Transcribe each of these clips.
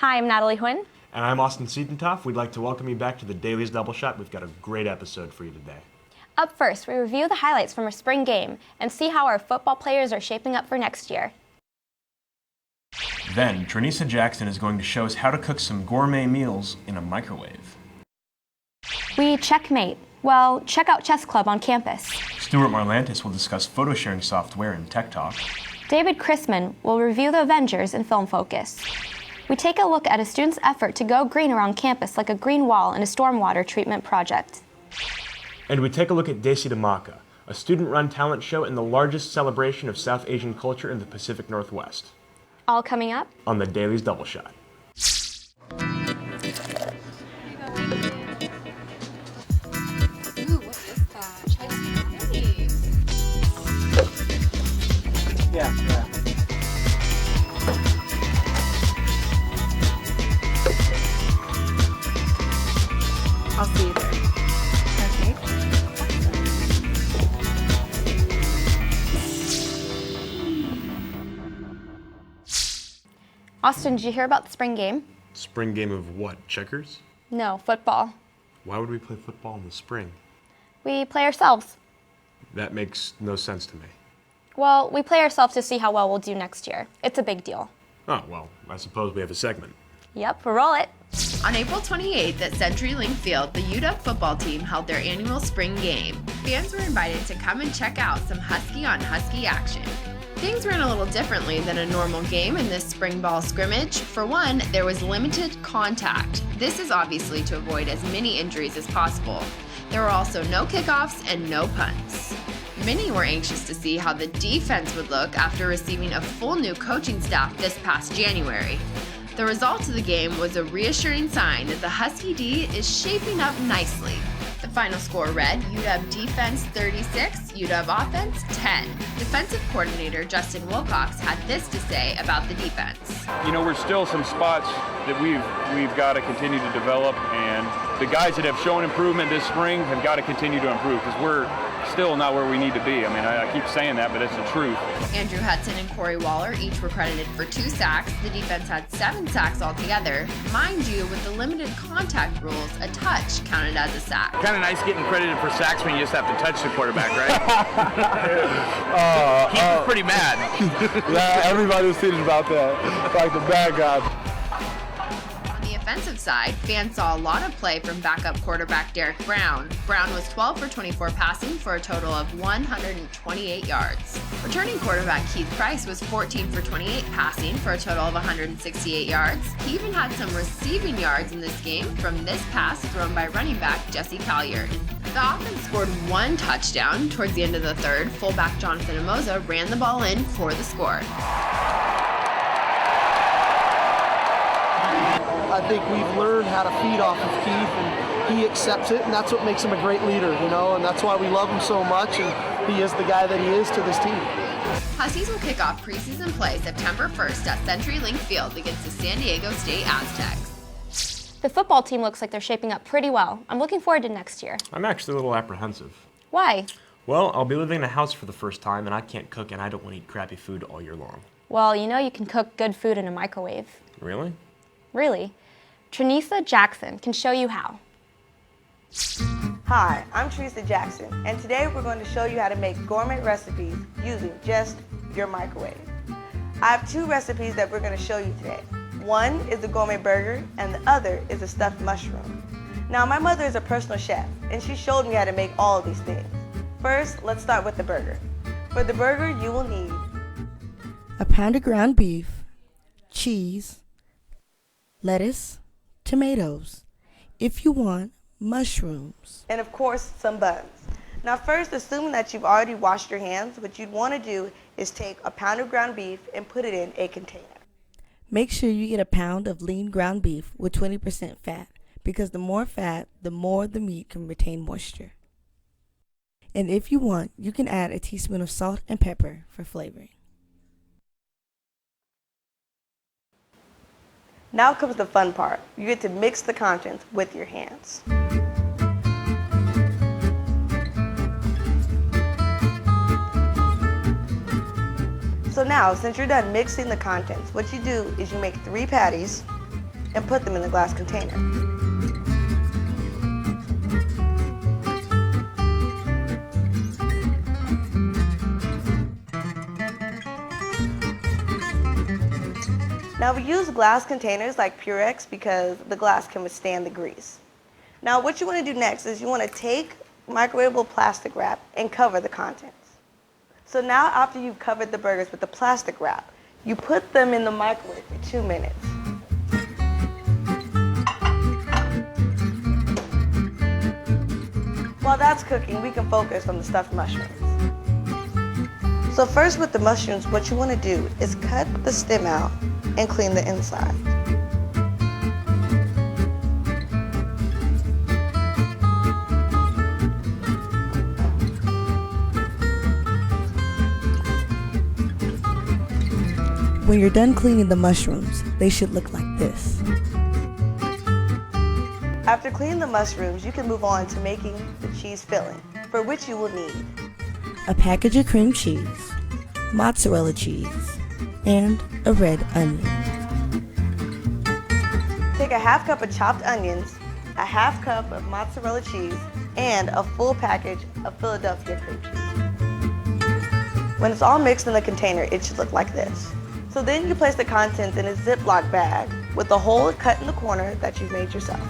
Hi, I'm Natalie Huynh. And I'm Austin Siedentoff. We'd like to welcome you back to the Daily's Double Shot. We've got a great episode for you today. Up first, we review the highlights from our spring game and see how our football players are shaping up for next year. Then, Desi Jackson is going to show us how to cook some gourmet meals in a microwave. We checkmate. Well, check out Chess Club on campus. Stuart Marlantis will discuss photo sharing software and Tech Talk. David Chrisman will review the Avengers in Film Focus. We take a look at a student's effort to go green around campus like a green wall in a stormwater treatment project. And we take a look at Desi Dhamaka, a student-run talent show and the largest celebration of South Asian culture in the Pacific Northwest. All coming up on the Daily's Double Shot. Ooh, what is that? Chinese. Yeah. I'll see you there. Okay. Austin, did you hear about the spring game? Spring game of what? Checkers? No, football. Why would we play football in the spring? We play ourselves. That makes no sense to me. Well, we play ourselves to see how well we'll do next year. It's a big deal. Oh, well, I suppose we have a segment. Yep, we'll roll it. On April 28th at CenturyLink Field, the UW football team held their annual spring game. Fans were invited to come and check out some Husky on Husky action. Things ran a little differently than a normal game in this spring ball scrimmage. For one, there was limited contact. This is obviously to avoid as many injuries as possible. There were also no kickoffs and no punts. Many were anxious to see how the defense would look after receiving a full new coaching staff this past January. The result of the game was a reassuring sign that the Husky D is shaping up nicely. The final score read, UW defense 36, UW offense 10. Defensive coordinator Justin Wilcox had this to say about the defense. You know, we're still some spots that we've got to continue to develop, and the guys that have shown improvement this spring have got to continue to improve because we're still not where we need to be. I mean, I keep saying that, but it's the truth. Andrew Hudson and Corey Waller each were credited for 2 sacks. The defense had 7 sacks altogether. Mind you, with the limited contact rules, a touch counted as a sack. Kind of nice getting credited for sacks when you just have to touch the quarterback, right? He was pretty mad. Yeah, everybody was thinking about that, like the bad guy. On the offensive side, fans saw a lot of play from backup quarterback Derek Brown. Brown was 12 for 24 passing for a total of 128 yards. Returning quarterback Keith Price was 14 for 28 passing for a total of 168 yards. He even had some receiving yards in this game from this pass thrown by running back Jesse Calliard. The offense scored 1 touchdown. Towards the end of the third, fullback Jonathan Amoza ran the ball in for the score. I think we've learned how to feed off of Keith, and he accepts it, and that's what makes him a great leader, you know, and that's why we love him so much, and he is the guy that he is to this team. Huskies will kick off preseason play September 1st at CenturyLink Field against the San Diego State Aztecs. The football team looks like they're shaping up pretty well. I'm looking forward to next year. I'm actually a little apprehensive. Why? Well, I'll be living in a house for the first time, and I can't cook, and I don't want to eat crappy food all year long. Well, you know you can cook good food in a microwave. Really? Really? Desi Jackson can show you how. Hi, I'm Desi Jackson, and today we're going to show you how to make gourmet recipes using just your microwave. I have 2 recipes that we're going to show you today. One is the gourmet burger, and the other is a stuffed mushroom. Now, my mother is a personal chef, and she showed me how to make all of these things. First, let's start with the burger. For the burger, you will need a pound of ground beef, cheese, lettuce, tomatoes, if you want, mushrooms, and of course, some buns. Now first, assuming that you've already washed your hands, what you'd want to do is take a pound of ground beef and put it in a container. Make sure you get a pound of lean ground beef with 20% fat, because the more fat, the more the meat can retain moisture. And if you want, you can add a teaspoon of salt and pepper for flavoring. Now comes the fun part. You get to mix the contents with your hands. So now, since you're done mixing the contents, what you do is you make 3 patties, and put them in the glass container. Now we use glass containers like Purex because the glass can withstand the grease. Now what you want to do next is you want to take microwavable plastic wrap and cover the contents. So now after you've covered the burgers with the plastic wrap, you put them in the microwave for 2 minutes. While that's cooking, we can focus on the stuffed mushrooms. So first with the mushrooms, what you want to do is cut the stem out and clean the inside. When you're done cleaning the mushrooms, they should look like this. After cleaning the mushrooms, you can move on to making the cheese filling, for which you will need A package of cream cheese, mozzarella cheese, and a red onion. Take a half cup of chopped onions, a half cup of mozzarella cheese, and a full package of Philadelphia cream cheese. When it's all mixed in the container, it should look like this. So then you place the contents in a Ziploc bag with a hole cut in the corner that you've made yourself.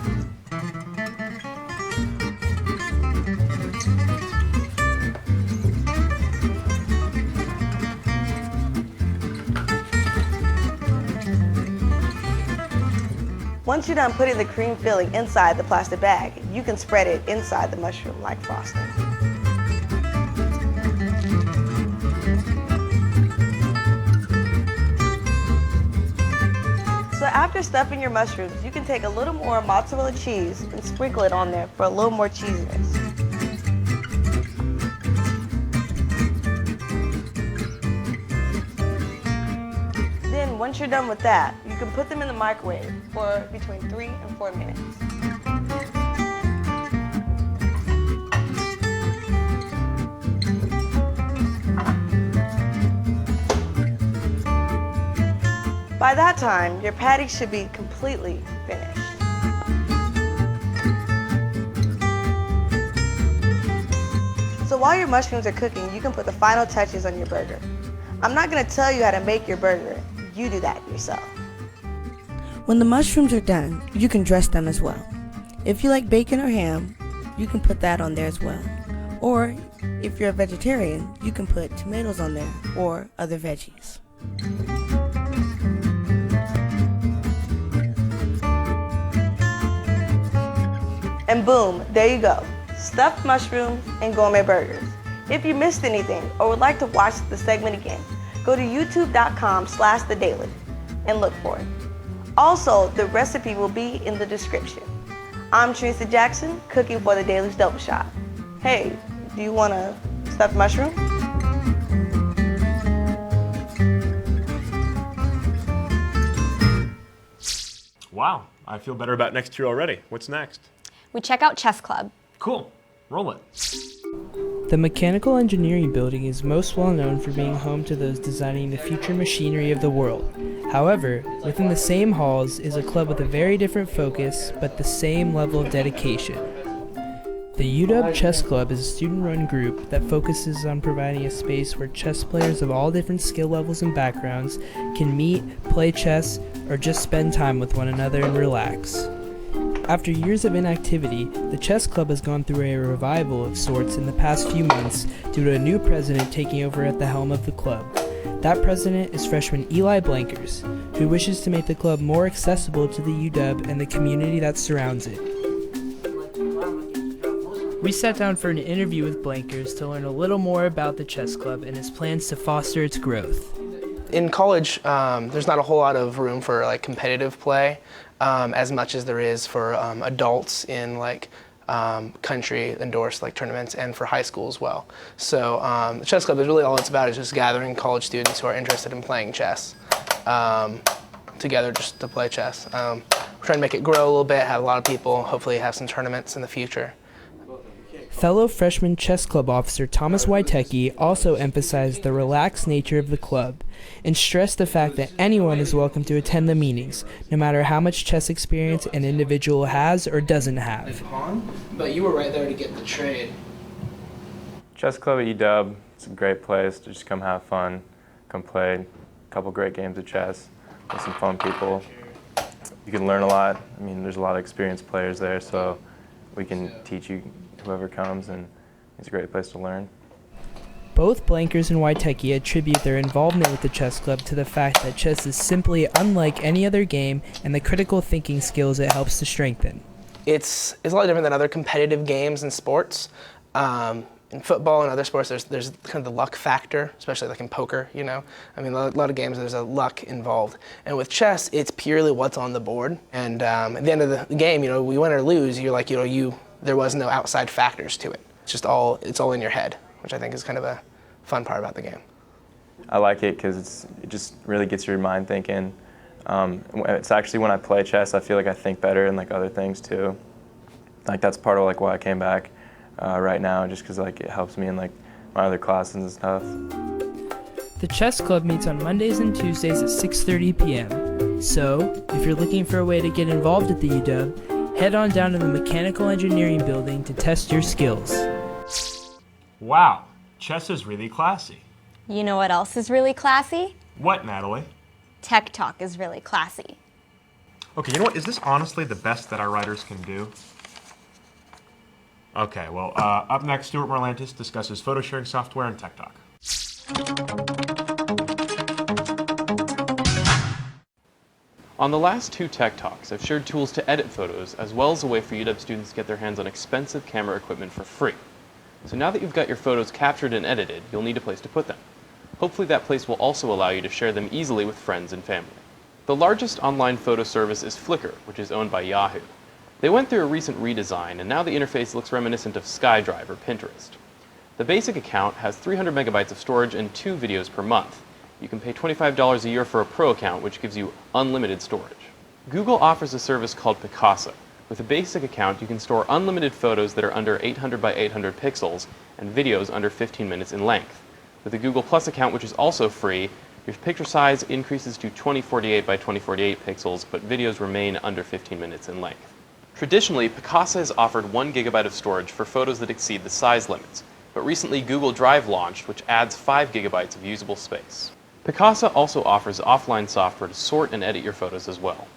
Once you're done putting the cream filling inside the plastic bag, you can spread it inside the mushroom like frosting. So after stuffing your mushrooms, you can take a little more mozzarella cheese and sprinkle it on there for a little more cheesiness. Then once you're done with that, you can put them in the microwave for between 3 and 4 minutes. By that time, your patty should be completely finished. So while your mushrooms are cooking, you can put the final touches on your burger. I'm not going to tell you how to make your burger. You do that yourself. When the mushrooms are done, you can dress them as well. If you like bacon or ham, you can put that on there as well. Or if you're a vegetarian, you can put tomatoes on there or other veggies. And boom, there you go. Stuffed mushrooms and gourmet burgers. If you missed anything or would like to watch the segment again, go to youtube.com/thedaily and look for it. Also, the recipe will be in the description. I'm Teresa Jackson, cooking for the Daily's Double Shot. Hey, do you want a stuffed mushroom? Wow, I feel better about next year already. What's next? We check out Chess Club. Cool. Roll it. The Mechanical Engineering Building is most well known for being home to those designing the future machinery of the world. However, within the same halls is a club with a very different focus, but the same level of dedication. The UW Chess Club is a student-run group that focuses on providing a space where chess players of all different skill levels and backgrounds can meet, play chess, or just spend time with one another and relax. After years of inactivity, the chess club has gone through a revival of sorts in the past few months due to a new president taking over at the helm of the club. That president is freshman Eli Blankers, who wishes to make the club more accessible to the UW and the community that surrounds it. We sat down for an interview with Blankers to learn a little more about the chess club and his plans to foster its growth. In college, there's not a whole lot of room for like competitive play, as much as there is for adults in like country endorsed like tournaments and for high school as well. So the chess club is really all it's about is just gathering college students who are interested in playing chess together just to play chess. We're trying to make it grow a little bit, have a lot of people, hopefully have some tournaments in the future. Fellow freshman chess club officer Thomas Witecki also emphasized the relaxed nature of the club and stressed the fact that anyone is welcome to attend the meetings, no matter how much chess experience an individual has or doesn't have. But you were right there to get the trade. Chess Club at UW, it's a great place to just come have fun, come play a couple great games of chess with some fun people. You can learn a lot. I mean, there's a lot of experienced players there, so we can teach you whoever comes, and it's a great place to learn. Both Blankers and Witecki attribute their involvement with the chess club to the fact that chess is simply unlike any other game and the critical thinking skills it helps to strengthen. It's a lot different than other competitive games and sports. In football and other sports, there's kind of the luck factor, especially like in poker, you know? I mean, a lot of games, there's a luck involved. And with chess, it's purely what's on the board. And at the end of the game, you know, we win or lose, you're like, you know, there was no outside factors to it. It's all in your head, which I think is kind of a fun part about the game. I like it because it just really gets your mind thinking. It's actually when I play chess, I feel like I think better and like other things too. Like that's part of like why I came back right now, just because like it helps me in like my other classes and stuff. The chess club meets on Mondays and Tuesdays at 6:30 p.m. So, if you're looking for a way to get involved at the UW, head on down to the Mechanical Engineering building to test your skills. Wow, chess is really classy. You know what else is really classy? What, Natalie? Tech Talk is really classy. Okay, you know what? Is this honestly the best that our writers can do? Okay, well, up next, Stuart Merlantis discusses photo sharing software and Tech Talk. On the last 2 Tech Talks, I've shared tools to edit photos, as well as a way for UW students to get their hands on expensive camera equipment for free. So now that you've got your photos captured and edited, you'll need a place to put them. Hopefully that place will also allow you to share them easily with friends and family. The largest online photo service is Flickr, which is owned by Yahoo. They went through a recent redesign, and now the interface looks reminiscent of SkyDrive or Pinterest. The basic account has 300 megabytes of storage and 2 videos per month. You can pay $25 a year for a pro account, which gives you unlimited storage. Google offers a service called Picasa. With a basic account, you can store unlimited photos that are under 800 by 800 pixels and videos under 15 minutes in length. With the Google Plus account, which is also free, your picture size increases to 2048 by 2048 pixels, but videos remain under 15 minutes in length. Traditionally, Picasa has offered 1 gigabyte of storage for photos that exceed the size limits, but recently Google Drive launched, which adds 5 gigabytes of usable space. Picasa also offers offline software to sort and edit your photos as well.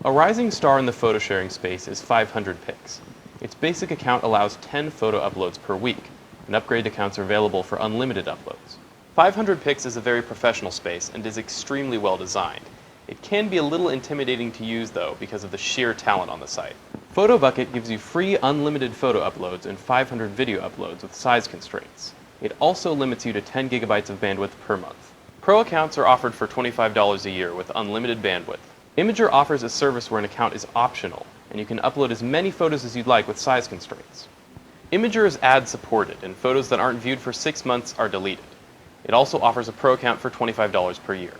A rising star in the photo sharing space is 500px. Its basic account allows 10 photo uploads per week, and upgrade accounts are available for unlimited uploads. 500px is a very professional space and is extremely well designed. It can be a little intimidating to use though because of the sheer talent on the site. PhotoBucket gives you free unlimited photo uploads and 500 video uploads with size constraints. It also limits you to 10 gigabytes of bandwidth per month. Pro accounts are offered for $25 a year with unlimited bandwidth. Imager offers a service where an account is optional, and you can upload as many photos as you'd like with size constraints. Imager is ad supported, and photos that aren't viewed for 6 months are deleted. It also offers a pro account for $25 per year.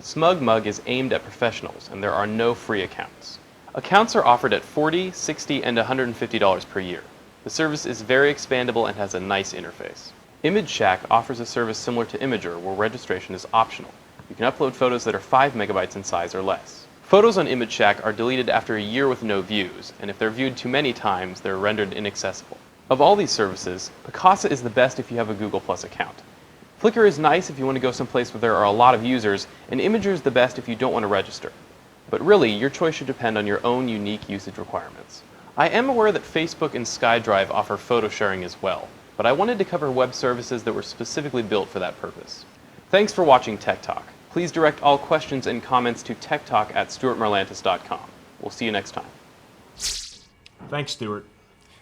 SmugMug is aimed at professionals, and there are no free accounts. Accounts are offered at $40, $60, and $150 per year. The service is very expandable and has a nice interface. ImageShack offers a service similar to Imager where registration is optional. You can upload photos that are 5 megabytes in size or less. Photos on ImageShack are deleted after a year with no views, and if they're viewed too many times, they're rendered inaccessible. Of all these services, Picasa is the best if you have a Google Plus account. Flickr is nice if you want to go someplace where there are a lot of users, and Imager is the best if you don't want to register. But really, your choice should depend on your own unique usage requirements. I am aware that Facebook and SkyDrive offer photo sharing as well, but I wanted to cover web services that were specifically built for that purpose. Thanks for watching Tech Talk. Please direct all questions and comments to techtalk@stuartmerlantis.com. We'll see you next time. Thanks, Stuart.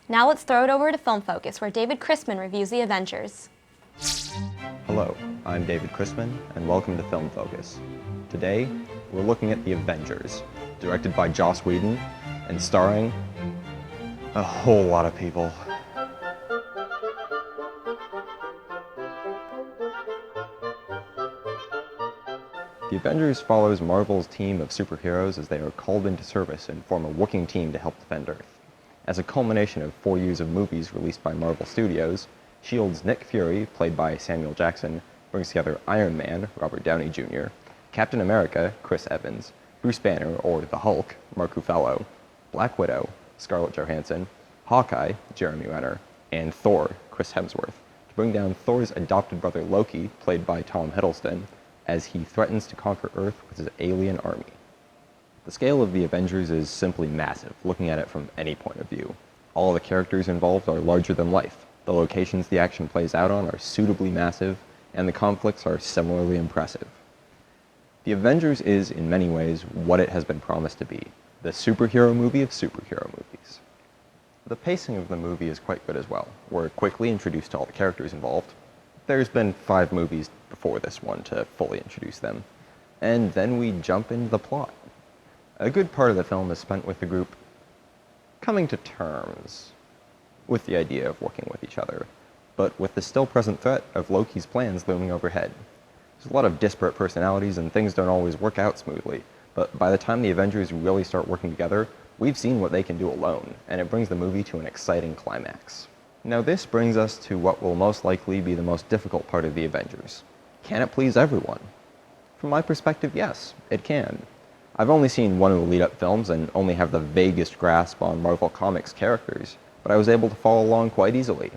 Now let's throw it over to Film Focus, where David Chrisman reviews the Avengers. Hello, I'm David Chrisman, and welcome to Film Focus. Today, we're looking at The Avengers, directed by Joss Whedon, and starring a whole lot of people. The Avengers follows Marvel's team of superheroes as they are called into service and form a working team to help defend Earth. As a culmination of 4 years of movies released by Marvel Studios, S.H.I.E.L.'s Nick Fury, played by Samuel Jackson, brings together Iron Man, Robert Downey Jr., Captain America, Chris Evans, Bruce Banner, or the Hulk, Mark Ruffalo, Black Widow, Scarlett Johansson, Hawkeye, Jeremy Renner, and Thor, Chris Hemsworth, to bring down Thor's adopted brother Loki, played by Tom Hiddleston, as he threatens to conquer Earth with his alien army. The scale of the Avengers is simply massive, looking at it from any point of view. All the characters involved are larger than life, the locations the action plays out on are suitably massive, and the conflicts are similarly impressive. The Avengers is, in many ways, what it has been promised to be, the superhero movie of superhero movies. The pacing of the movie is quite good as well. We're quickly introduced to all the characters involved. There's been 5 movies before this one to fully introduce them, and then we jump into the plot. A good part of the film is spent with the group coming to terms with the idea of working with each other, but with the still present threat of Loki's plans looming overhead. There's a lot of disparate personalities and things don't always work out smoothly, but by the time the Avengers really start working together, we've seen what they can do alone, and it brings the movie to an exciting climax. Now this brings us to what will most likely be the most difficult part of the Avengers. Can it please everyone? From my perspective, yes, it can. I've only seen one of the lead-up films and only have the vaguest grasp on Marvel Comics characters, but I was able to follow along quite easily.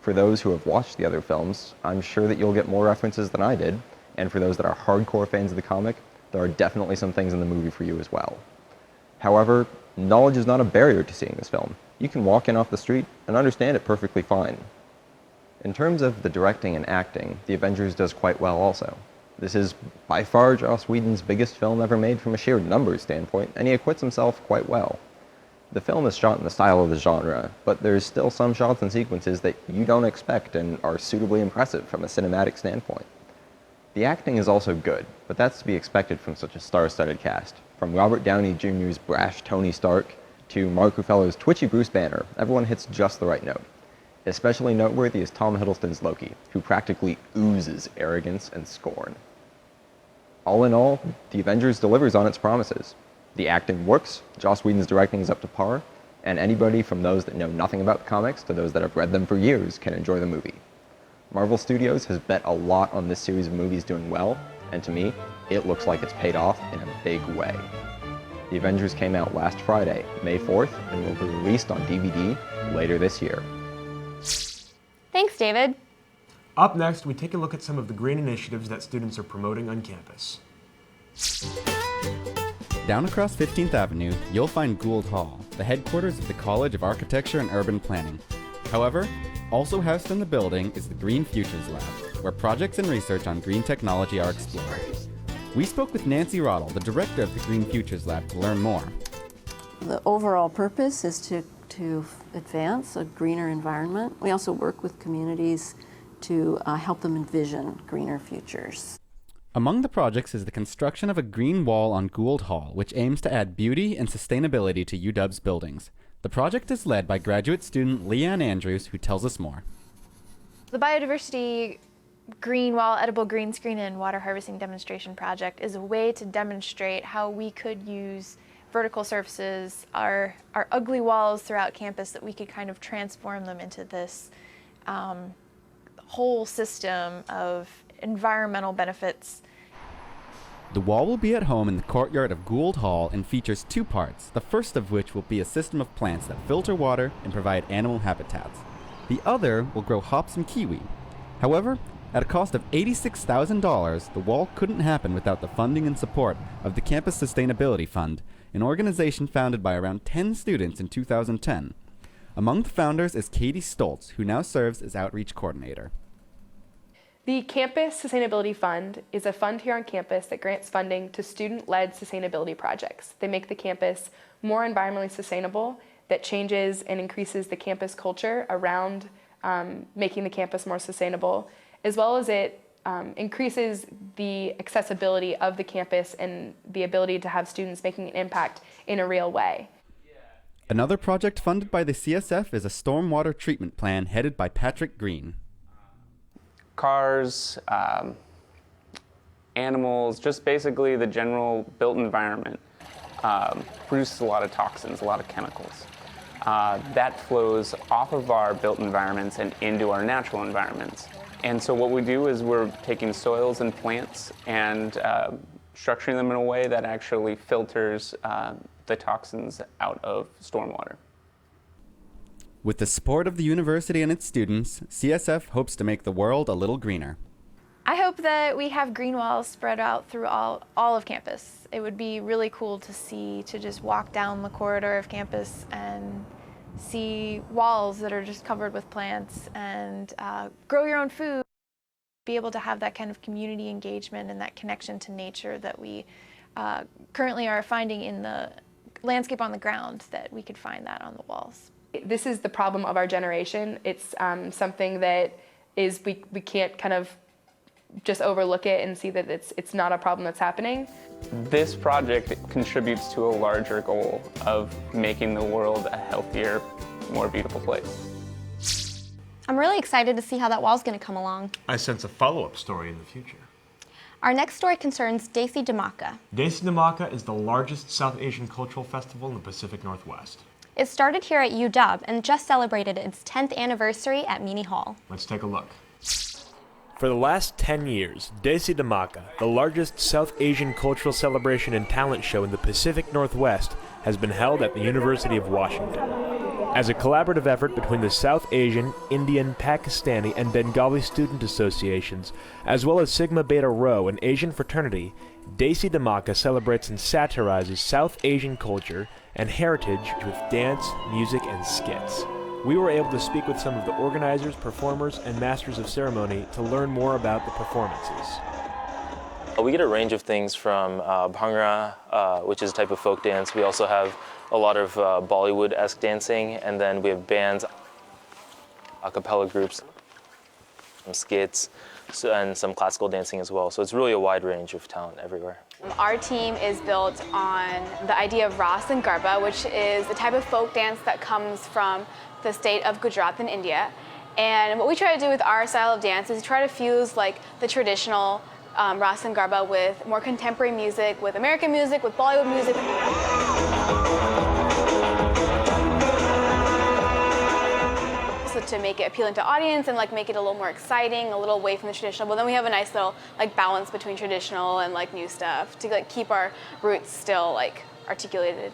For those who have watched the other films, I'm sure that you'll get more references than I did, and for those that are hardcore fans of the comic, there are definitely some things in the movie for you as well. However, knowledge is not a barrier to seeing this film. You can walk in off the street and understand it perfectly fine. In terms of the directing and acting, The Avengers does quite well also. This is by far Joss Whedon's biggest film ever made from a sheer numbers standpoint, and he acquits himself quite well. The film is shot in the style of the genre, but there's still some shots and sequences that you don't expect and are suitably impressive from a cinematic standpoint. The acting is also good, but that's to be expected from such a star-studded cast. From Robert Downey Jr.'s brash Tony Stark to Mark Ruffalo's twitchy Bruce Banner, everyone hits just the right note. Especially noteworthy is Tom Hiddleston's Loki, who practically oozes arrogance and scorn. All in all, The Avengers delivers on its promises. The acting works, Joss Whedon's directing is up to par, and anybody from those that know nothing about the comics to those that have read them for years can enjoy the movie. Marvel Studios has bet a lot on this series of movies doing well, and to me, it looks like it's paid off in a big way. The Avengers came out last Friday, May 4th, and will be released on DVD later this year. Thanks, David. Up next, we take a look at some of the green initiatives that students are promoting on campus. Down across 15th Avenue, you'll find Gould Hall, the headquarters of the College of Architecture and Urban Planning. However, also housed in the building is the Green Futures Lab, where projects and research on green technology are explored. We spoke with Nancy Roddle, the director of the Green Futures Lab, to learn more. The overall purpose is to advance a greener environment. We also work with communities to help them envision greener futures. Among the projects is the construction of a green wall on Gould Hall, which aims to add beauty and sustainability to UW's buildings. The project is led by graduate student Leanne Andrews, who tells us more. The Biodiversity Green Wall Edible Green Screen and Water Harvesting Demonstration Project is a way to demonstrate how we could use vertical surfaces, our ugly walls throughout campus, that we could kind of transform them into this whole system of environmental benefits. The wall will be at home in the courtyard of Gould Hall and features 2 parts, the first of which will be a system of plants that filter water and provide animal habitats. The other will grow hops and kiwi. However, at a cost of $86,000, the wall couldn't happen without the funding and support of the Campus Sustainability Fund, an organization founded by around 10 students in 2010. Among the founders is Katie Stoltz, who now serves as Outreach Coordinator. The Campus Sustainability Fund is a fund here on campus that grants funding to student-led sustainability projects. They make the campus more environmentally sustainable, that changes and increases the campus culture around making the campus more sustainable, as well as it increases the accessibility of the campus and the ability to have students making an impact in a real way. Another project funded by the CSF is a stormwater treatment plan headed by Patrick Green. Cars, animals, just basically the general built environment produces a lot of toxins, a lot of chemicals. that flows off of our built environments and into our natural environments. And so what we do is we're taking soils and plants and structuring them in a way that actually filters the toxins out of stormwater. With the support of the university and its students, CSF hopes to make the world a little greener. I hope that we have green walls spread out through all of campus. It would be really cool to see, to just walk down the corridor of campus and see walls that are just covered with plants and grow your own food. Be able to have that kind of community engagement and that connection to nature that we currently are finding in the landscape on the ground, that we could find that on the walls. This is the problem of our generation. It's something that is we can't kind of just overlook it and see that it's not a problem that's happening. This project contributes to a larger goal of making the world a healthier, more beautiful place. I'm really excited to see how that wall's going to come along. I sense a follow-up story in the future. Our next story concerns Desi Dhamaka. Desi Dhamaka is the largest South Asian cultural festival in the Pacific Northwest. It started here at UW and just celebrated its 10th anniversary at Meany Hall. Let's take a look. For the last 10 years, Desi Dhamaka, the largest South Asian cultural celebration and talent show in the Pacific Northwest, has been held at the University of Washington. As a collaborative effort between the South Asian, Indian, Pakistani, and Bengali student associations, as well as Sigma Beta Rho, an Asian fraternity, Desi Dhamaka celebrates and satirizes South Asian culture and heritage with dance, music, and skits. We were able to speak with some of the organizers, performers, and masters of ceremony to learn more about the performances. We get a range of things from bhangra, which is a type of folk dance. We also have a lot of Bollywood-esque dancing, and then we have bands, a cappella groups, some skits, and some classical dancing as well. So it's really a wide range of talent everywhere. Our team is built on the idea of Ras and Garba, which is a type of folk dance that comes from the state of Gujarat in India. And what we try to do with our style of dance is try to fuse like the traditional Ras and Garba with more contemporary music, with American music, with Bollywood music. So to make it appealing to audience and like make it a little more exciting, a little away from the traditional, but then we have a nice little like balance between traditional and like new stuff to like keep our roots still like articulated.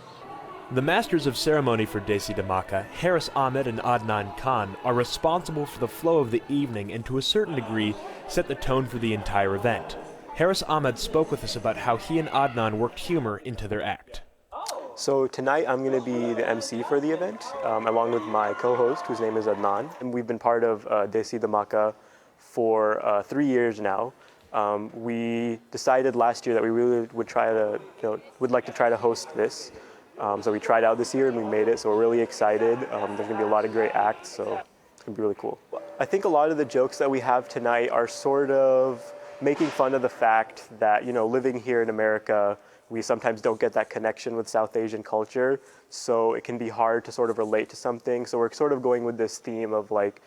The masters of ceremony for Desi Dhamaka, Haris Ahmed and Adnan Khan, are responsible for the flow of the evening and to a certain degree set the tone for the entire event. Haris Ahmed spoke with us about how he and Adnan worked humor into their act. So tonight I'm going to be the MC for the event, along with my co-host, whose name is Adnan. And we've been part of Desi Dhamaka for 3 years now. We decided last year that we really would try to, would like to try to host this. So we tried out this year and we made it, so we're really excited. There's going to be a lot of great acts, so it's going to be really cool. I think a lot of the jokes that we have tonight are sort of making fun of the fact that, living here in America, we sometimes don't get that connection with South Asian culture, so it can be hard to sort of relate to something. So we're sort of going with this theme of like,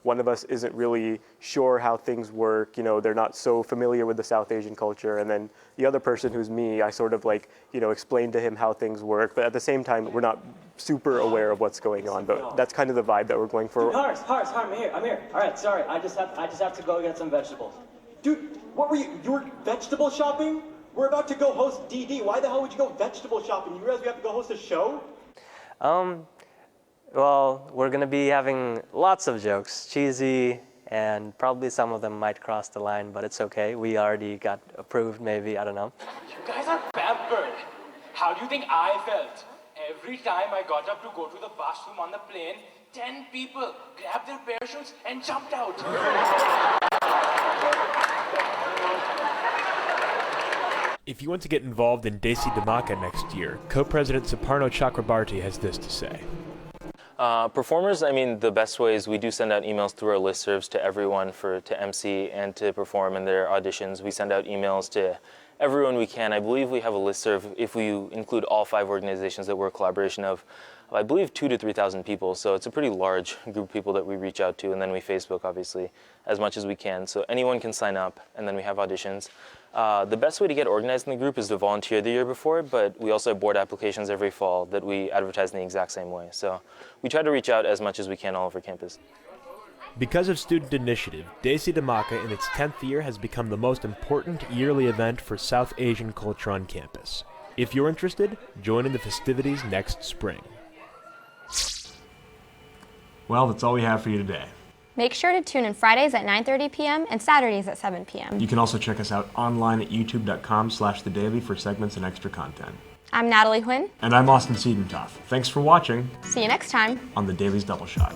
one of us isn't really sure how things work, they're not so familiar with the South Asian culture, and then the other person, who's me, I sort of like, explain to him how things work, but at the same time, we're not super aware of what's going on, but that's kind of the vibe that we're going for. Haris, I'm here. All right, sorry, I just have to go get some vegetables. Dude, what were you were vegetable shopping? We're about to go host DD. Why the hell would you go vegetable shopping? You realize we have to go host a show? Well, we're going to be having lots of jokes, cheesy, and probably some of them might cross the line, but it's okay. We already got approved, maybe, I don't know. You guys are pampered. How do you think I felt? Every time I got up to go to the bathroom on the plane, 10 people grabbed their parachutes and jumped out. If you want to get involved in Desi Dhamaka next year, co-president Suparno Chakrabarti has this to say. Performers, the best way is we do send out emails through our listservs to everyone to MC and to perform in their auditions. We send out emails to everyone we can. I believe we have a listserv, if we include all 5 organizations that we're a collaboration of, I believe 2,000 to 3,000 people. So it's a pretty large group of people that we reach out to, and then we Facebook, obviously, as much as we can. So anyone can sign up, and then we have auditions. The best way to get organized in the group is to volunteer the year before, but we also have board applications every fall that we advertise in the exact same way. So we try to reach out as much as we can all over campus. Because of student initiative, Desi Dhamaka in its 10th year has become the most important yearly event for South Asian culture on campus. If you're interested, join in the festivities next spring. Well, that's all we have for you today. Make sure to tune in Fridays at 9:30 p.m. and Saturdays at 7 p.m. You can also check us out online at youtube.com/thedaily for segments and extra content. I'm Natalie Huynh. And I'm Austin Siedentoff. Thanks for watching. See you next time on The Daily's Double Shot.